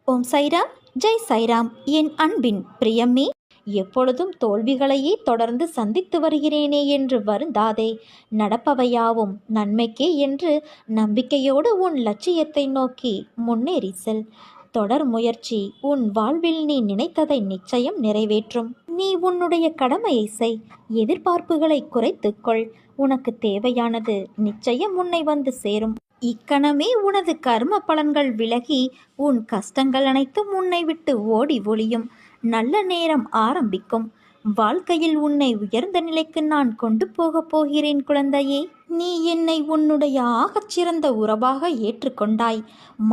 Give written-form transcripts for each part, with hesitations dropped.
ஓம் சைராம், ஜெய் சைராம். என் அன்பின் பிரியமே, எப்பொழுதும் தோல்விகளையே தொடர்ந்து சந்தித்து வருகிறேனே என்று வருந்தாதே. நடப்பவையாவும் நன்மைக்கே என்று நம்பிக்கையோடு உன் லட்சியத்தை நோக்கி முன்னேறி செல். தொடர் முயற்சி உன் வாழ்வில் நீ நினைத்ததை நிச்சயம் நிறைவேற்றும். நீ உன்னுடைய கடமையை செய். எதிர்பார்ப்புகளை குறைத்துக்கொள். உனக்கு தேவையானது நிச்சயம் உன்னை வந்து சேரும். இக்கணமே உனது கர்ம பலன்கள் விலகி உன் கஷ்டங்கள் அனைத்தும் உன்னை விட்டு ஓடி ஒளியும். நல்ல நேரம் ஆரம்பிக்கும். வாழ்க்கையில் உன்னை உயர்ந்த நிலைக்கு நான் கொண்டு போகப் போகிறேன் குழந்தையே. நீ என்னை உன்னுடைய ஆகச்சிறந்த உறவாக ஏற்றுக்கொண்டாய்.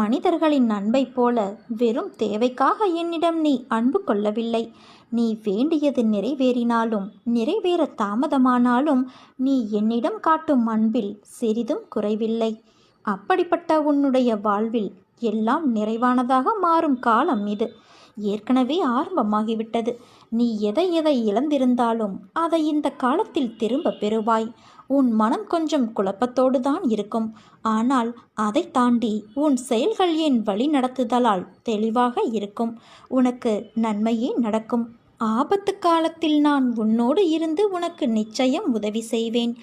மனிதர்களின் அன்பை போல வெறும் தேவைக்காக என்னிடம் நீ அன்பு கொள்ளவில்லை. நீ வேண்டியது நிறைவேறினாலும் நிறைவேற தாமதமானாலும் நீ என்னிடம் காட்டும் அன்பில் சிறிதும் குறைவில்லை. அப்படிப்பட்ட உன்னுடைய வாழ்வில் எல்லாம் நிறைவானதாக மாறும் காலம் இது ஏற்கனவே ஆரம்பமாகிவிட்டது. நீ எதை எதை இழந்திருந்தாலும் அதை இந்த காலத்தில் திரும்ப பெறுவாய். உன் மனம் கொஞ்சம் குழப்பத்தோடு தான் இருக்கும். ஆனால் அதை தாண்டி உன் செயல்கள் என் வழி நடத்துதலால் தெளிவாக இருக்கும். உனக்கு நன்மையே நடக்கும். ஆபத்து காலத்தில் நான் உன்னோடு இருந்து உனக்கு நிச்சயம் உதவி செய்வேன்.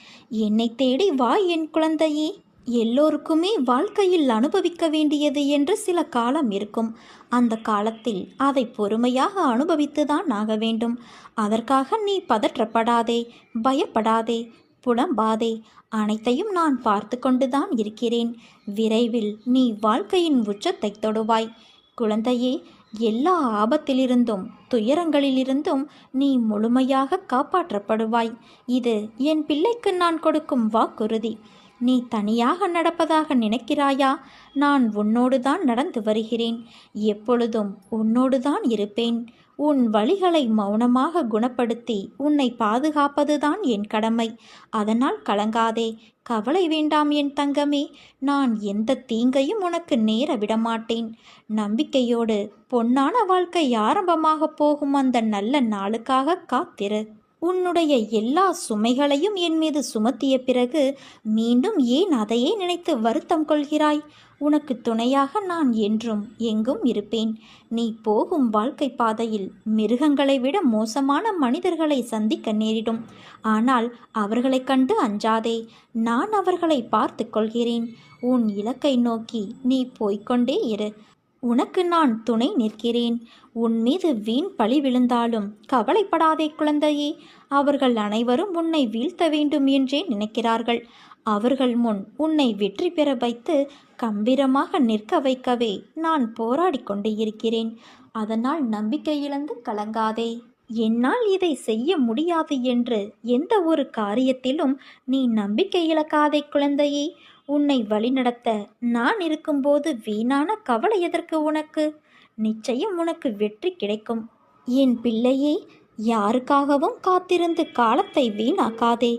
என்னை தேடி வா என் குழந்தையே. எல்லோருக்குமே வாழ்க்கையில் அனுபவிக்க வேண்டியது என்று சில காலம் இருக்கும். அந்த காலத்தில் அதை பொறுமையாக அனுபவித்துதான் ஆக வேண்டும். அதற்காக நீ பதற்றப்படாதே, பயப்படாதே, புலம்பாதே. அனைத்தையும் நான் பார்த்து கொண்டுதான் இருக்கிறேன். விரைவில் நீ வாழ்க்கையின் உச்சத்தை தொடுவாய். குழந்தையே, எல்லா ஆபத்திலிருந்தும் துயரங்களிலிருந்தும் நீ முழுமையாக காப்பாற்றப்படுவாய். இது என் பிள்ளைக்கு நான் கொடுக்கும் வாக்குறுதி. நீ தனியாக நடப்பதாக நினைக்கிறாயா? நான் உன்னோடு தான் நடந்து வருகிறேன். எப்பொழுதும் உன்னோடு தான் இருப்பேன். உன் வழிகளை மௌனமாக குணப்படுத்தி உன்னை பாதுகாப்பதுதான் என் கடமை. அதனால் கலங்காதே, கவலை வேண்டாம் என் தங்கமே. நான் எந்த தீங்கையும் உனக்கு நேர விடமாட்டேன். நம்பிக்கையோடு பொன்னான வாழ்க்கை ஆரம்பமாக போகும் அந்த நல்ல நாளுக்காக காத்திரு. உன்னுடைய எல்லா சுமைகளையும் என் மீது சுமத்திய பிறகு மீண்டும் ஏன் அதையே நினைத்து வருத்தம் கொள்கிறாய்? உனக்கு துணையாக நான் என்றும் எங்கும் இருப்பேன். நீ போகும் வாழ்க்கை பாதையில் மிருகங்களை விட மோசமான மனிதர்களை சந்திக்க நேரிடும். ஆனால் அவர்களைக் கண்டு அஞ்சாதே. நான் அவர்களை பார்த்து கொள்கிறேன். உன் இலக்கை நோக்கி நீ போய்கொண்டே இரு. உனக்கு நான் துணை நிற்கிறேன். உன் மீது வீண் பழி விழுந்தாலும் கவலைப்படாதே குழந்தையே. அவர்கள் அனைவரும் உன்னை வீழ்த்த வேண்டும் என்றே நினைக்கிறார்கள். அவர்கள் முன் உன்னை வெற்றி பெற வைத்து கம்பீரமாக நிற்க வைக்கவே நான் போராடி கொண்டு இருக்கிறேன். அதனால் நம்பிக்கை இழந்து கலங்காதே. என்னால் இதை செய்ய முடியாது என்று எந்த ஒரு காரியத்திலும் நீ நம்பிக்கை இழக்காதே குழந்தையே. உன்னை வழிநடத்த நான் இருக்கும்போது வீணான கவலை எதற்கு உனக்கு? நிச்சயம் உனக்கு வெற்றி கிடைக்கும். என் பிள்ளையே, யாருக்காகவும் காத்திருந்து காலத்தை வீணாக்காதே.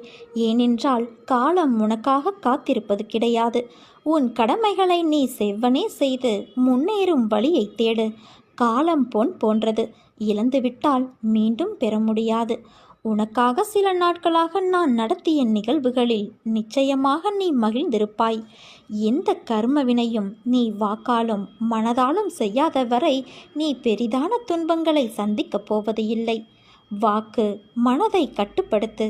ஏனென்றால் காலம் உனக்காக காத்திருப்பது கிடையாது. உன் கடமைகளை நீ செவ்வனே செய்து முன்னேறும் வழியை தேடு. காலம் பொன் போன்றது. இழந்துவிட்டால் மீண்டும் பெற முடியாது. உனக்காக சில நாட்களாக நான் நடத்திய நிகழ்வுகளில் நிச்சயமாக நீ மகிழ்ந்திருப்பாய். எந்த கர்ம வினையும் நீ வாக்காலும் மனதாலும் செய்யாத வரை நீ பெரிதான துன்பங்களை சந்திக்கப் போவது இல்லை. வாக்கு மனதை கட்டுப்படுத்து.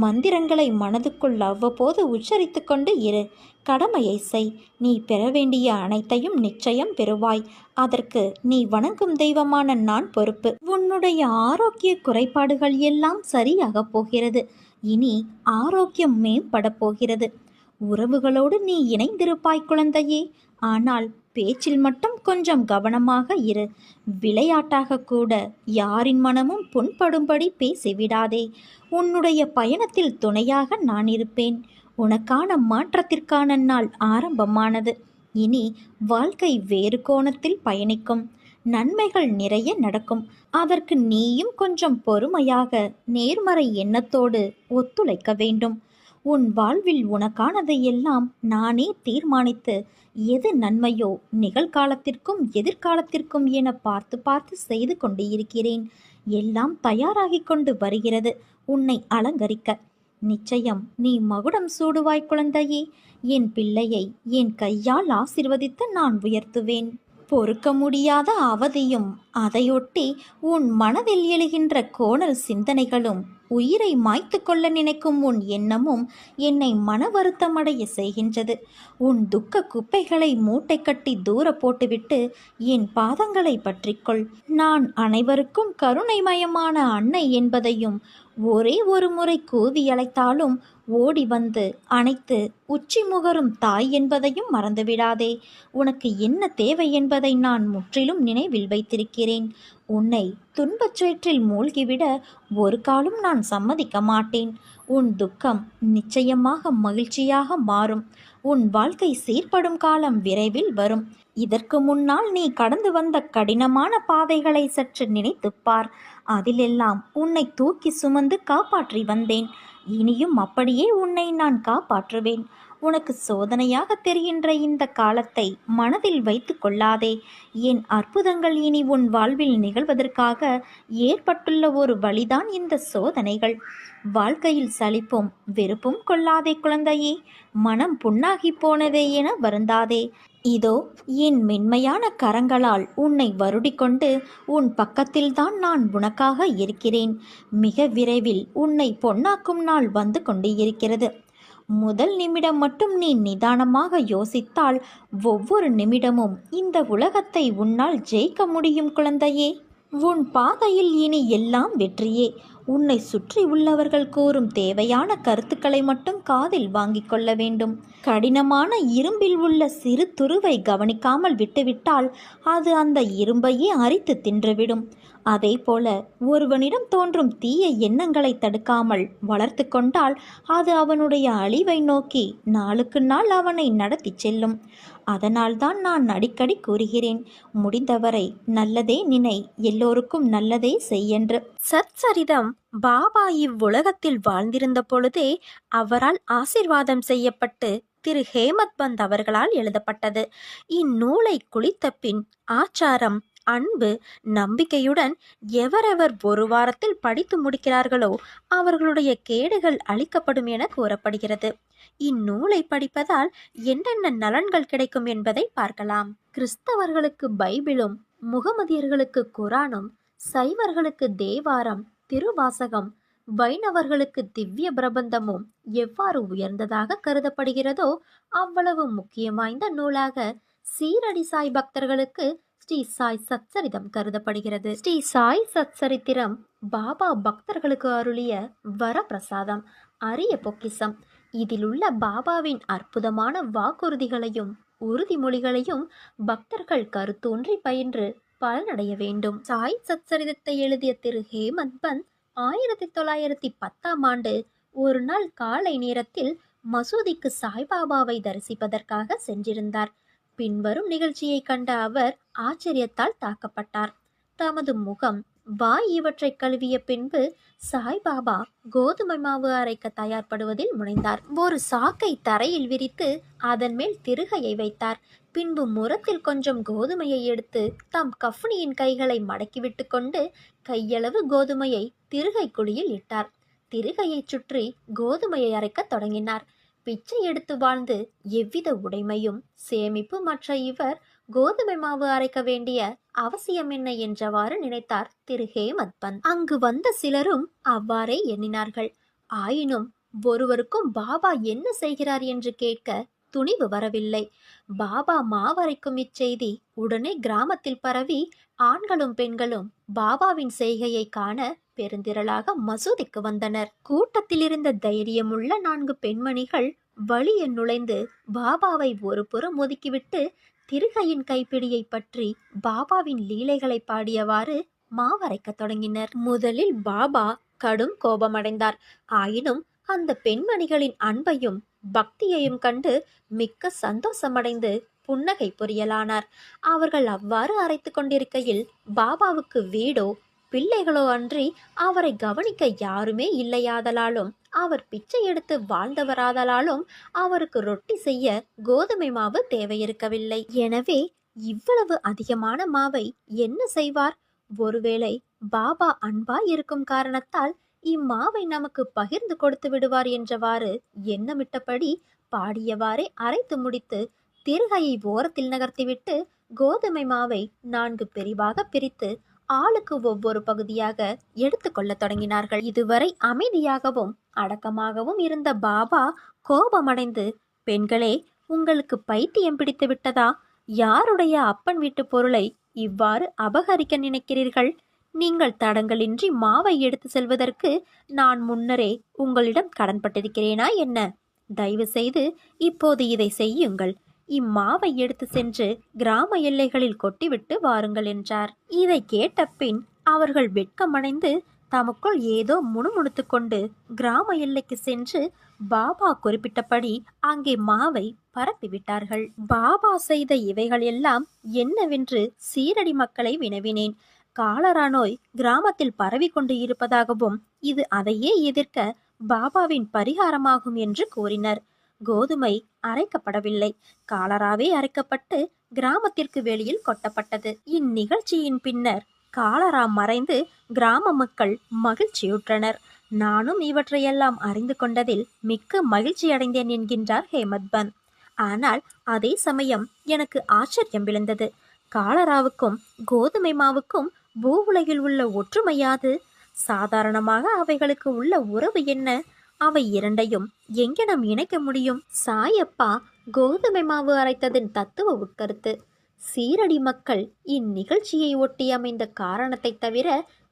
மந்திரங்களை மனதுக்குள் அவ்வப்போது உச்சரித்து கொண்டு இரு. கடமையை செய். நீ பெற வேண்டிய அனைத்தையும் நிச்சயம் பெறுவாய். அதற்கு நீ வணங்கும் தெய்வமான நான் பொறுப்பு. உன்னுடைய ஆரோக்கிய குறைபாடுகள் எல்லாம் சரியாக போகிறது. இனி ஆரோக்கியம் மேம்பட போகிறது. உறவுகளோடு நீ இணைந்திருப்பாய் குழந்தையே. ஆனால் பேச்சில் மட்டும் கொஞ்சம் கவனமாக இரு. விளையாட்டாக கூட யாரின் மனமும் புண்படும்படி பேசிவிடாதே. உன்னுடைய பயணத்தில் துணையாக நான் இருப்பேன். உனக்கான மாற்றத்திற்கான நாள் ஆரம்பமானது. இனி வாழ்க்கை வேறு கோணத்தில் பயணிக்கும். நன்மைகள் நிறைய நடக்கும். அதற்கு நீயும் கொஞ்சம் பொறுமையாக நேர்மறை எண்ணத்தோடு ஒத்துழைக்க வேண்டும். உன் வாழ்வில் உனக்கானதை எல்லாம் நானே தீர்மானித்து எது நன்மையோ நிகழ்காலத்திற்கும் எதிர்காலத்திற்கும் என பார்த்து பார்த்து செய்து கொண்டு இருக்கிறேன். எல்லாம் தயாராகி கொண்டு வருகிறது உன்னை அலங்கரிக்க. நிச்சயம் நீ மகுடம் சூடுவாய் குழந்தையே. என் பிள்ளையை என் கையால் ஆசிர்வதித்து நான் உயர்த்துவேன். பொறுக்க முடியாத அவதியும் அதையொட்டி உன் மனதில் எழுகின்ற கோணல் சிந்தனைகளும் உயிரை மாய்த்து கொள்ள நினைக்கும் உன் எண்ணமும் என்னை மன வருத்தமடைய செய்கின்றது. உன் துக்க குப்பைகளை மூட்டை கட்டி தூர போட்டுவிட்டு என் பாதங்களை பற்றிக்கொள். நான் அனைவருக்கும் கருணைமயமான அன்னை என்பதையும் ஒரே ஒரு முறை கூவி அழைத்தாலும் ஓடி வந்து அணைத்து உச்சி முகரும் தாய் என்பதையும் மறந்துவிடாதே. உனக்கு என்ன தேவை என்பதை நான் முற்றிலும் நினைவில் வைத்திருக்கிறேன். உன்னை துன்பச் சேற்றில் மூழ்கிவிட ஒரு காலும் நான் சம்மதிக்க மாட்டேன். உன் துக்கம் நிச்சயமாக மகிழ்ச்சியாக மாறும். உன் வாழ்க்கை சீர்படும் காலம் விரைவில் வரும். இதற்கு முன்னால் நீ கடந்து வந்த கடினமான பாதைகளை சற்று நினைத்துப்பார். அதிலெல்லாம் உன்னை தூக்கி சுமந்து காப்பாற்றி வந்தேன். இனியும் அப்படியே உன்னை நான் காப்பாற்றுவேன். உனக்கு சோதனையாக தெரிகின்ற இந்த காலத்தை மனதில் வைத்து கொள்ளாதே. என் அற்புதங்கள் இனி உன் வாழ்வில் நிகழ்வதற்காக ஏற்பட்டுள்ள ஒரு வழிதான் இந்த சோதனைகள். வாழ்க்கையில் சலிப்பும் வெறுப்பும் கொள்ளாதே குழந்தையே. மனம் புண்ணாகி போனதே என வருந்தாதே. இதோ என் மென்மையான கரங்களால் உன்னை வருடிக்கொண்டு உன் பக்கத்தில்தான் நான் உனக்காக இருக்கிறேன். மிக விரைவில் உன்னை பொன்னாக்கும் நாள் வந்து கொண்டு இருக்கிறது. முதல் நிமிடம் மட்டும் நீ நிதானமாக யோசித்தால் ஒவ்வொரு நிமிடமும் இந்த உலகத்தை உன்னால் ஜெயிக்க முடியும் குழந்தையே. உன் பாதையில் இனி எல்லாம் வெற்றியே. உன்னை சுற்றி உள்ளவர்கள் கூறும் தேவையான கருத்துக்களை மட்டும் காதில் வாங்கிக் கொள்ள வேண்டும். கடினமான இரும்பில் உள்ள சிறு துருவை கவனிக்காமல் விட்டுவிட்டால் அது அந்த இரும்பையே அரித்து தின்றுவிடும். அதே போல ஒருவனிடம் தோன்றும் தீய எண்ணங்களை தடுக்காமல் வளர்த்து கொண்டால் அது அவனுடைய அழிவை நோக்கி நாளுக்கு நாள் அவனை நடத்தி செல்லும். அதனால்தான் நான் அடிக்கடி கூறுகிறேன், முடிந்தவரை நல்லதே நினை, எல்லோருக்கும் நல்லதே செய்யென்று. சச்சரிதம் பாபா இவ்வுலகத்தில் வாழ்ந்திருந்த பொழுதே அவரால் ஆசீர்வாதம் செய்யப்பட்டு திரு ஹேமத் பந்த் அவர்களால் எழுதப்பட்டது. இந்நூலை குளித்த பின் ஆச்சாரம், அன்பு, நம்பிக்கையுடன் எவரெவர் ஒரு வாரத்தில் படித்து முடிக்கிறார்களோ அவர்களுடைய கேடுகள் அளிக்கப்படும் என கூறப்படுகிறது. இந்நூலை படிப்பதால் என்னென்ன நலன்கள் கிடைக்கும் என்பதை பார்க்கலாம். கிறிஸ்தவர்களுக்கு பைபிளும், முகமதியர்களுக்கு குரானும், சைவர்களுக்கு தேவாரம், திருவாசகம், வைணவர்களுக்கு திவ்ய பிரபந்தமும் எவ்வாறு உயர்ந்ததாக கருதப்படுகிறதோ அவ்வளவு முக்கியம் வாய்ந்த நூலாக சீரடி சாய் பக்தர்களுக்கு ஸ்ரீ சாய் சச்சரிதம் கருதப்படுகிறது. ஸ்ரீ சாய் சச்சரித்திரம் பாபா பக்தர்களுக்கு அருளிய வரப்பிரசாதம், அரிய பொக்கிசம். இதிலுள்ள பாபாவின் அற்புதமான வாக்குறுதிகளையும் உறுதிமொழிகளையும் பக்தர்கள் கருத்தூன்றி பயின்று பலனடைய வேண்டும். சாய் சச்சரிதத்தை எழுதிய திரு ஹேமத் பந்த் 1910 ஒரு நாள் காலை நேரத்தில் மசூதிக்கு சாய்பாபாவை தரிசிப்பதற்காக சென்றிருந்தார். பின்வரும் நிகழ்ச்சியை கண்ட அவர் ஆச்சரியத்தால் தாக்கப்பட்டார். தமது முகம், வாய் இவற்றை கழுவிய பின்பு சாய்பாபா கோதுமை மாவு அரைக்க தயார்படுவதில் முனைந்தார். ஒரு சாக்கை தரையில் விரித்து அதன் மேல் திருகையை வைத்தார். பின்பு முரத்தில் கொஞ்சம் கோதுமையை எடுத்து தம் கஃப்னியின் கைகளை மடக்கிவிட்டு கொண்டு கையளவு கோதுமையை திருகை குழியில் இட்டார். திருகையை சுற்றி கோதுமையை அரைக்க தொடங்கினார். பிச்சை எடுத்து வாழ்ந்து எவ்வித உடைமையும் சேமிப்பு மற்ற இவர் கோதுமை மாவு அரைக்க வேண்டிய அவசியம் என்ன என்றவாறு நினைத்தார் திரு ஹேமத் பந்த். அங்கு வந்த சிலரும் அவ்வாறே எண்ணினார்கள். ஆயினும் ஒருவருக்கும் பாபா என்ன செய்கிறார் என்று கேட்க துணிவு வரவில்லை. பாபா மாவரைக்கும் இச்செய்தி உடனே கிராமத்தில் பரவி ஆண்களும் பெண்களும் பாபாவின் செய்கையை காண பெருந்திரளாக மசூதிக்கு வந்தனர். கூட்டத்தில் இருந்த தைரியமுள்ள 4 பெண்மணிகள் வழிய நுழைந்து பாபாவை ஒரு புறம் ஒதுக்கிவிட்டு திருகையின் கைப்பிடியை பற்றி பாபாவின் லீலைகளை பாடியவாறு மாவரைக்க தொடங்கினர். முதலில் பாபா கடும் கோபமடைந்தார். ஆயினும் அந்த பெண்மணிகளின் அன்பையும் பக்தியையும் கண்டு மிக்க சந்தோஷமடைந்து புன்னகை புரியலானார். அவர்கள் அவ்வாறு அரைத்து கொண்டிருக்கையில் பாபாவுக்கு வீடோ பிள்ளைகளோ அன்றி அவரை கவனிக்க யாருமே இல்லையாதலாலும் அவர் பிச்சை எடுத்து வாழ்ந்தவராதலாலும் அவருக்கு ரொட்டி செய்ய கோதுமை மாவு தேவையிருக்கவில்லை. எனவே இவ்வளவு அதிகமான மாவை என்ன செய்வார்? ஒருவேளை பாபா அன்பாய் இருக்கும் காரணத்தால் இம்மாவை நமக்கு பகிர்ந்து கொடுத்து விடுவார் என்றவாறு எண்ணமிட்டபடி பாடியவாறே அரைத்து முடித்து திருகையை ஓரத்தில் நகர்த்திவிட்டு கோதுமை மாவை 4 பிரிவாக பிரித்து ஆளுக்கு ஒவ்வொரு பகுதியாக எடுத்துக்கொள்ள தொடங்கினார்கள். இதுவரை அமைதியாகவும் அடக்கமாகவும் இருந்த பாபா கோபமடைந்து, பெண்களே, உங்களுக்கு பைத்தியம் பிடித்து விட்டதா? யாருடைய அப்பன் வீட்டு பொருளை இவ்வாறு அபகரிக்க நினைக்கிறீர்கள்? நீங்கள் தடங்களின்றி மாவை எடுத்து செல்வதற்கு நான் முன்னரே உங்களிடம் கடன்பட்டிருக்கிறேனா என்ன? தயவு செய்து இப்போது இதை செய்யுங்கள். இம்மாவை எடுத்து சென்று கிராம எல்லைகளில் கொட்டிவிட்டு வாருங்கள் என்றார். இதை கேட்ட பின் அவர்கள் வெட்கமடைந்து தமக்குள் ஏதோ முணுமுணுத்து கொண்டு கிராம எல்லைக்கு சென்று பாபா குறிப்பிட்டபடி அங்கே மாவை பரப்பிவிட்டார்கள். பாபா செய்த இவைகள் எல்லாம் என்னவென்று சீரடி மக்களை வினவினேன். காலரா நோய் கிராமத்தில் பரவி கொண்டு இருப்பதாகவும் இது அதையே எதிர்க்க பாபாவின் பரிகாரமாகும் என்று கூறினர். கோதுமை அரைக்கப்படவில்லை, காலராவே அரைக்கப்பட்டு கிராமத்திற்கு வெளியில் கொட்டப்பட்டது. இந்நிகழ்ச்சியின் பின்னர் காலரா மறைந்து கிராம மக்கள் மகிழ்ச்சியுற்றனர். நானும் இவற்றையெல்லாம் அறிந்து கொண்டதில் மிக்க மகிழ்ச்சி அடைந்தேன் என்கின்றார் ஹேமத் பந்த். ஆனால் அதே சமயம் எனக்கு ஆச்சரியம் விழுந்தது. காலராவுக்கும் கோதுமை மாவுக்கும் பூவுலகில் உள்ள ஒற்றுமையாது? சாதாரணமாக அவைகளுக்கு உள்ள உறவு என்ன? அவை இரண்டையும் எங்கே நாம் இணைக்க முடியும்? சாயப்பா கோதுமை மாவு அரைத்ததின் தத்துவ உட்கருத்து. சீரடி மக்கள் இந்நிகழ்ச்சியை ஒட்டி அமைந்த காரணத்தை தவிர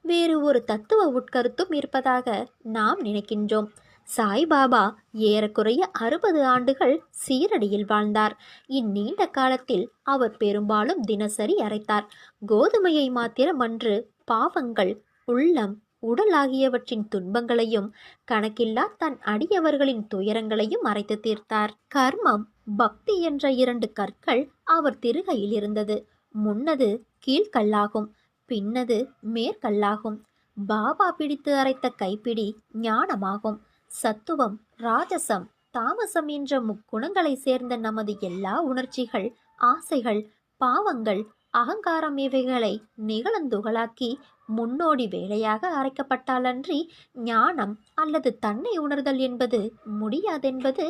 வேறு ஒரு தத்துவ உட்கருத்தும் இருப்பதாக நாம் நினைக்கின்றோம். சாய்பாபா ஏறக்குறைய 60 ஆண்டுகள் சீரடியில் வாழ்ந்தார். இந்நீண்ட காலத்தில் அவர் பெரும்பாலும் தினசரி அரைத்தார். கோதுமையை மாத்திரமன்று, பாவங்கள், உள்ளம், உடல் ஆகியவற்றின் துன்பங்களையும் கணக்கில்லா தன் அடியவர்களின் துயரங்களையும் அரைத்து தீர்த்தார். கர்மம், பக்தி என்ற 2 கற்கள் அவர் திருகையில் இருந்தது. முன்னது கீழ்கல்லாகும், பின்னது மேற்கல்லாகும். பாபா பிடித்து அரைத்த கைப்பிடி ஞானமாகும். சத்துவம், ராஜசம், தாமசம் என்ற முக்குணங்களை சேர்ந்த நமது எல்லா உணர்ச்சிகள், ஆசைகள், பாவங்கள், அகங்காரம் இவைகளை நிகழந்துகளாக்கி முன்னோடி வேலையாக அரைக்கப்பட்டாலன்றி ஞானம் அல்லது தன்னை உணர்தல் என்பது முடியாதென்பது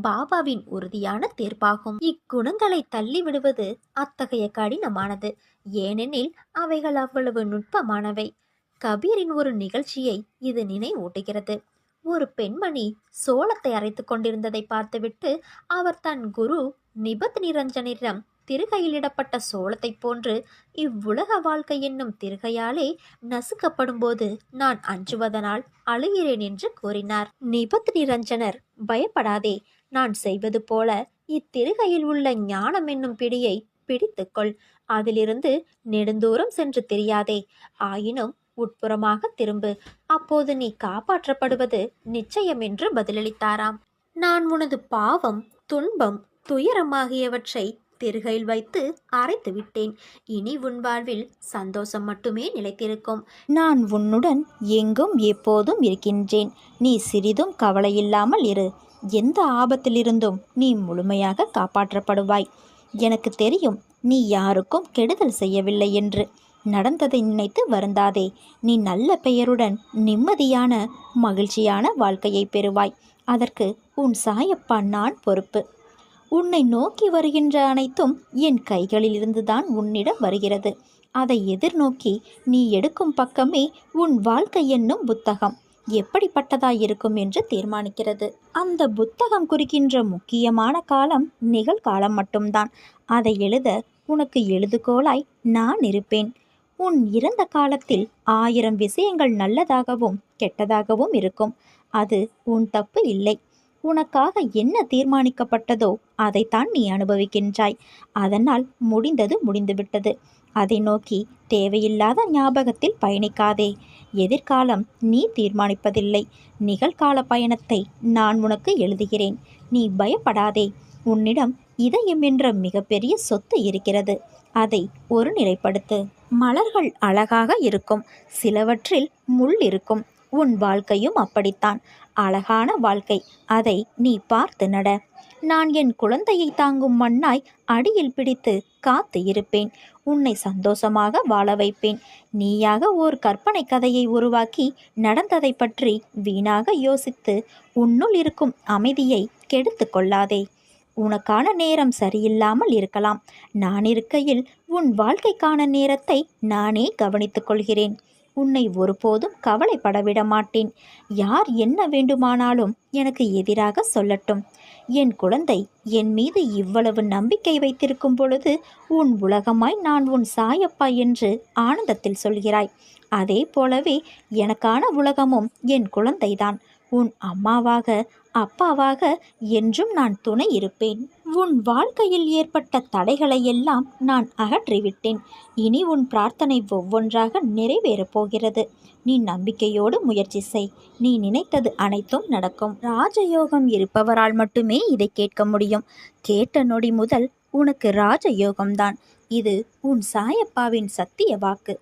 பாபாவின் உறுதியான தீர்ப்பாகும். இக்குணங்களை தள்ளிவிடுவது அத்தகைய கடினமானது. ஏனெனில் அவைகள் அவ்வளவு நுட்பமானவை. கபீரின் ஒரு நிகழ்ச்சியை இது நினைவூட்டுகிறது. ஒரு பெண்மணி சோளத்தை அரைத்து கொண்டிருந்ததை பார்த்துவிட்டு அவர் தன் குரு நிபத் நிரஞ்சனிடம், திருகையிலிடப்பட்ட சோளத்தை போன்று இவ்வுலக வாழ்க்கை என்னும் திருகையாலே நசுக்கப்படும் போது நான் அஞ்சுவதனால் அழுகிறேன் என்று கூறினார். நிபத் நிரஞ்சனர், பயப்படாதே, நான் செய்வது போல இத்திருகையில் உள்ள ஞானம் என்னும் பிடியை பிடித்துக்கொள். அதிலிருந்து நெடுந்தூரம் சென்று தெரியாதே. ஆயினும் உட்புறமாக திரும்பு. அப்போது நீ காப்பாற்றப்படுவது நிச்சயம் என்று பதிலளித்தாராம். நான் உனது பாவம், துன்பம், துயரம் ஆகியவற்றை திருகையில் வைத்து அரைத்து விட்டேன். இனி உன் வாழ்வில் சந்தோஷம் மட்டுமே நிலைத்திருக்கும். நான் உன்னுடன் எங்கும் எப்போதும் இருக்கின்றேன். நீ சிறிதும் கவலையில்லாமல் இரு. எந்த ஆபத்திலிருந்தும் நீ முழுமையாக காப்பாற்றப்படுவாய். எனக்கு தெரியும் நீ யாருக்கும் கெடுதல் செய்யவில்லை என்று. நடந்ததை நினைத்து வருந்தாதே. நீ நல்ல பெயருடன் நிம்மதியான மகிழ்ச்சியான வாழ்க்கையை பெறுவாய். அதற்கு உன் சாயப்பா நான் பொறுப்பு. உன்னை நோக்கி வருகின்ற அனைத்தும் என் கைகளிலிருந்துதான் உன்னிடம் வருகிறது. அதை எதிர்நோக்கி நீ எடுக்கும் பக்கமே உன் வாழ்க்கை என்னும் புத்தகம் எப்படிப்பட்டதாயிருக்கும் என்று தீர்மானிக்கிறது. அந்த புத்தகம் குறிக்கின்ற முக்கியமான காலம் நிகழ்காலம் மட்டும்தான். அதை எழுத உனக்கு எழுதுகோலாய் நான் இருப்பேன். உன் இறந்த காலத்தில் 1000 விஷயங்கள் நல்லதாகவும் கெட்டதாகவும் இருக்கும். அது உன் தப்பு இல்லை. உனக்காக என்ன தீர்மானிக்கப்பட்டதோ அதைத்தான் நீ அனுபவிக்கின்றாய். அதனால் முடிந்தது முடிந்துவிட்டது. அதை நோக்கி தேவையில்லாத ஞாபகத்தில் பயணிக்காதே. எதிர்காலம் நீ தீர்மானிப்பதில்லை. நிகழ்கால பயணத்தை நான் உனக்கு எழுதுகிறேன். நீ பயப்படாதே. உன்னிடம் இதயம் என்ற மிகப்பெரிய சொத்து இருக்கிறது. அதை ஒரு நிலைப்படுத்து. மலர்கள் அழகாக இருக்கும், சிலவற்றில் முள் இருக்கும். உன் வாழ்க்கையும் அப்படித்தான். அழகான வாழ்க்கை. அதை நீ பார்த்து நட. நான் என் குழந்தையை தாங்கும் மண்ணாய் அடியில் பிடித்து காத்து இருப்பேன். உன்னை சந்தோஷமாக வாழ வைப்பேன். நீயாக ஓர் கற்பனை கதையை உருவாக்கி நடந்ததை பற்றி வீணாக யோசித்து உன்னுள் இருக்கும் அமைதியை கெடுத்து கொள்ளாதே. உனக்கான நேரம் சரியில்லாமல் இருக்கலாம். நான் இருக்கையில் உன் வாழ்க்கைக்கான நேரத்தை நானே கவனித்துக் கொள்கிறேன். உன்னை ஒருபோதும் கவலைப்பட விட மாட்டேன். யார் என்ன வேண்டுமானாலும் எனக்கு எதிராக சொல்லட்டும். என் குழந்தை, என் மீது இவ்வளவு நம்பிக்கை வைத்திருக்கும் பொழுது உன் உலகமாய் நான் உன் சாயப்பா என்று ஆனந்தத்தில் சொல்கிறாய். அதே போலவே எனக்கான உலகமும் என் குழந்தைதான். உன் அம்மாவாக, அப்பாவாக என்றும் நான் துணை இருப்பேன். உன் வாழ்க்கையில் ஏற்பட்ட தடைகளை எல்லாம் நான் அகற்றிவிட்டேன். இனி உன் பிரார்த்தனை ஒவ்வொன்றாக நிறைவேறப் போகிறது. நீ நம்பிக்கையோடு முயற்சி செய். நீ நினைத்தது அனைத்தும் நடக்கும். ராஜயோகம் இருப்பவரால் மட்டுமே இதை கேட்க முடியும். கேட்ட நொடி முதல் உனக்கு ராஜயோகம்தான். இது உன் சாயப்பாவின் சத்திய வாக்கு.